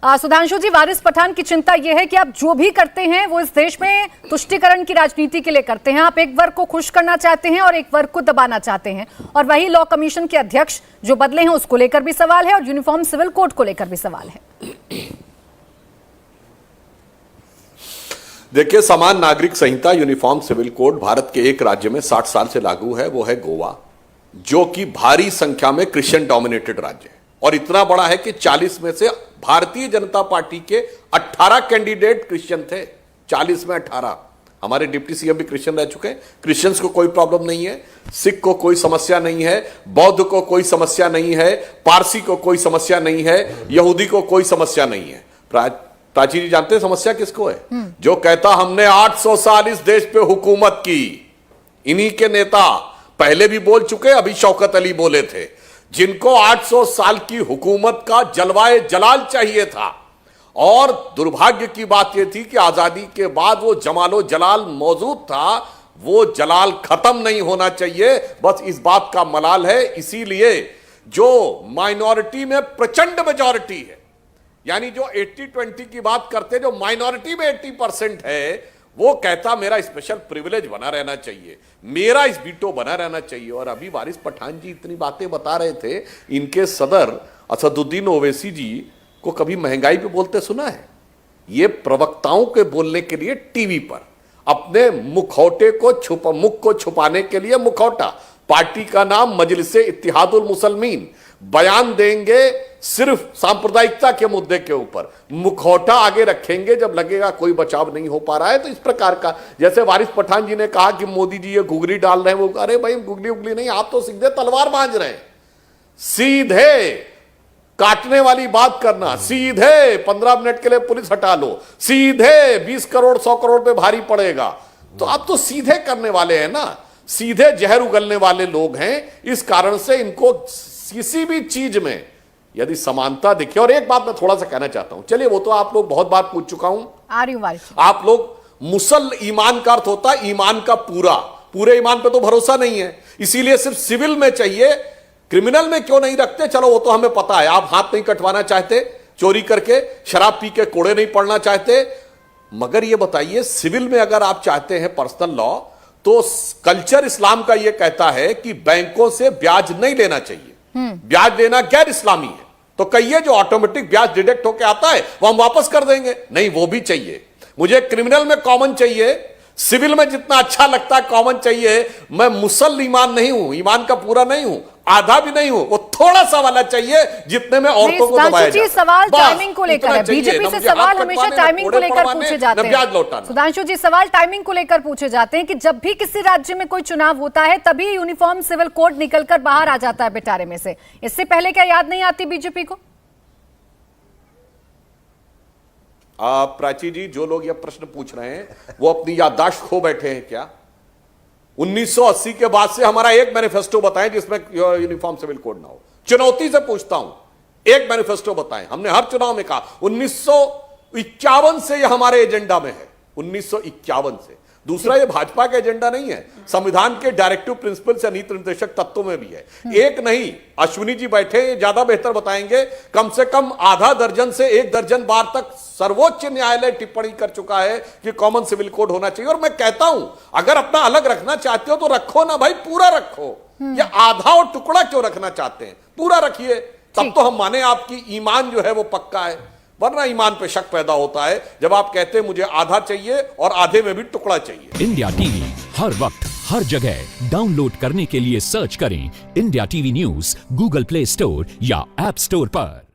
सुधांशु जी, वारिस पठान की चिंता यह है कि आप जो भी करते हैं वो इस देश में तुष्टीकरण की राजनीति के लिए करते हैं। आप एक वर्ग को खुश करना चाहते हैं और एक वर्ग को दबाना चाहते हैं, और वही लॉ कमीशन के अध्यक्ष जो बदले हैं उसको लेकर भी सवाल है और यूनिफॉर्म सिविल कोड को लेकर भी सवाल है। देखिए, समान नागरिक संहिता यूनिफॉर्म सिविल कोड भारत के एक राज्य में 60 साल से लागू है, वो है गोवा, जो कि भारी संख्या में क्रिश्चियन डोमिनेटेड राज्य है और इतना बड़ा है कि 40 में से भारतीय जनता पार्टी के 18 कैंडिडेट क्रिश्चियन थे। 40 में 18। हमारे डिप्टी सीएम भी क्रिश्चियन रह चुके हैं। क्रिश्चियंस को कोई प्रॉब्लम नहीं है, सिख को कोई समस्या नहीं है, बौद्ध को कोई समस्या नहीं है, पारसी को कोई समस्या नहीं है, यहूदी को कोई समस्या नहीं है। प्राची जी जानते हैं समस्या किसको है? जो कहता हमने 800 साल इस देश पे हुकूमत की। इन्हीं के नेता पहले भी बोल चुके, अभी शौकत अली बोले थे, जिनको 800 साल की हुकूमत का जलवाए जलाल चाहिए था। और दुर्भाग्य की बात यह थी कि आजादी के बाद वो जमालो जलाल मौजूद था, वो जलाल खत्म नहीं होना चाहिए, बस इस बात का मलाल है। इसीलिए जो माइनॉरिटी में प्रचंड मेजॉरिटी है, यानी जो 80-20 की बात करते, जो माइनॉरिटी में 80% है, वो कहता मेरा स्पेशल प्रिविलेज बना रहना चाहिए, मेरा इस वीटो बना रहना चाहिए। और अभी वारिस पठान जी इतनी बातें बता रहे थे, इनके सदर असदुद्दीन ओवैसी जी को कभी महंगाई पे बोलते सुना है? ये प्रवक्ताओं के बोलने के लिए टीवी पर अपने मुखौटे को मुख को छुपाने के लिए मुखौटा, पार्टी का नाम मजलिसे इत्तिहादुल मुसलमीन, बयान देंगे सिर्फ सांप्रदायिकता के मुद्दे के ऊपर, मुखौटा आगे रखेंगे जब लगेगा कोई बचाव नहीं हो पा रहा है। तो इस प्रकार का, जैसे वारिस पठान जी ने कहा कि मोदी जी ये घुघरी डाल रहे हैं, वो अरे भाई घुगली उगली नहीं, आप तो सीधे तलवार बांध रहे हैं। सीधे काटने वाली बात करना, सीधे 15 मिनट के लिए पुलिस हटा लो, सीधे 20 करोड़ 100 करोड़ पे भारी पड़ेगा। तो आप तो सीधे करने वाले हैं ना, सीधे जहर उगलने वाले लोग हैं। इस कारण से इनको किसी भी चीज में यदि समानता दिखे। और एक बात मैं थोड़ा सा कहना चाहता हूं, चलिए वो तो आप लोग बहुत बार पूछ चुका हूं, आप लोग मुसल ईमान का अर्थ होता है ईमान का पूरे ईमान पे तो भरोसा नहीं है, इसीलिए सिर्फ सिविल में चाहिए, क्रिमिनल में क्यों नहीं रखते? चलो वो तो हमें पता है, आप हाथ नहीं कटवाना चाहते चोरी करके, शराब पी के कोड़े नहीं पड़ना चाहते, मगर ये बताइए सिविल में अगर आप चाहते हैं पर्सनल लॉ, तो कल्चर इस्लाम का यह कहता है कि बैंकों से ब्याज नहीं लेना चाहिए, ब्याज लेना गैर इस्लामी है। तो कहिए जो ऑटोमेटिक ब्याज डिडक्ट होकर आता है वो हम वापस कर देंगे, नहीं वो भी चाहिए। मुझे क्रिमिनल में कॉमन चाहिए, सिविल में जितना अच्छा लगता है कॉमन चाहिए। मैं मुसल ईमान नहीं हूं, ईमान का पूरा नहीं हूं, आधा भी नहीं हूं, वो थोड़ा सा वाला चाहिए जितने में औरतों को दबाया जाए। सवाल टाइमिंग को लेकर है, बीजेपी से सवाल हमेशा टाइमिंग को लेकर पूछे जाते हैं। सुधांशु जी, सवाल टाइमिंग को लेकर पूछे जाते हैं कि जब भी किसी राज्य में कोई चुनाव होता है तभी यूनिफॉर्म सिविल कोड निकलकर बाहर आ जाता है पिटारे में से, इससे पहले क्या याद नहीं आती बीजेपी को? प्राची जी, जो लोग यह प्रश्न पूछ रहे हैं वो अपनी याददाश्त खो बैठे हैं क्या? 1980 के बाद से हमारा एक मैनिफेस्टो बताएं जिसमें यूनिफॉर्म सिविल कोड ना हो। चुनौती से पूछता हूं, एक मैनिफेस्टो बताएं। हमने हर चुनाव में कहा 1951 से यह हमारे एजेंडा में है, 1951 से। दूसरा, ये भाजपा का एजेंडा नहीं है, संविधान के डायरेक्टिव प्रिंसिपल्स या नीति निर्देशक तत्वों में भी है। एक नहीं, अश्विनी जी बैठे ज्यादा बेहतर बताएंगे, कम से कम आधा दर्जन से 1 दर्जन बार तक सर्वोच्च न्यायालय टिप्पणी कर चुका है कि कॉमन सिविल कोड होना चाहिए। और मैं कहता हूं, अगर अपना अलग रखना चाहते हो तो रखो ना भाई, पूरा रखो। ये आधा और टुकड़ा क्यों रखना चाहते हैं? पूरा रखिए, तब तो हम माने आपकी ईमान जो है वो पक्का है। वरना ईमान पे शक पैदा होता है जब आप कहते हैं मुझे आधा चाहिए और आधे में भी टुकड़ा चाहिए। इंडिया टीवी हर वक्त हर जगह डाउनलोड करने के लिए सर्च करें India TV news Google play store या ऐप स्टोर पर।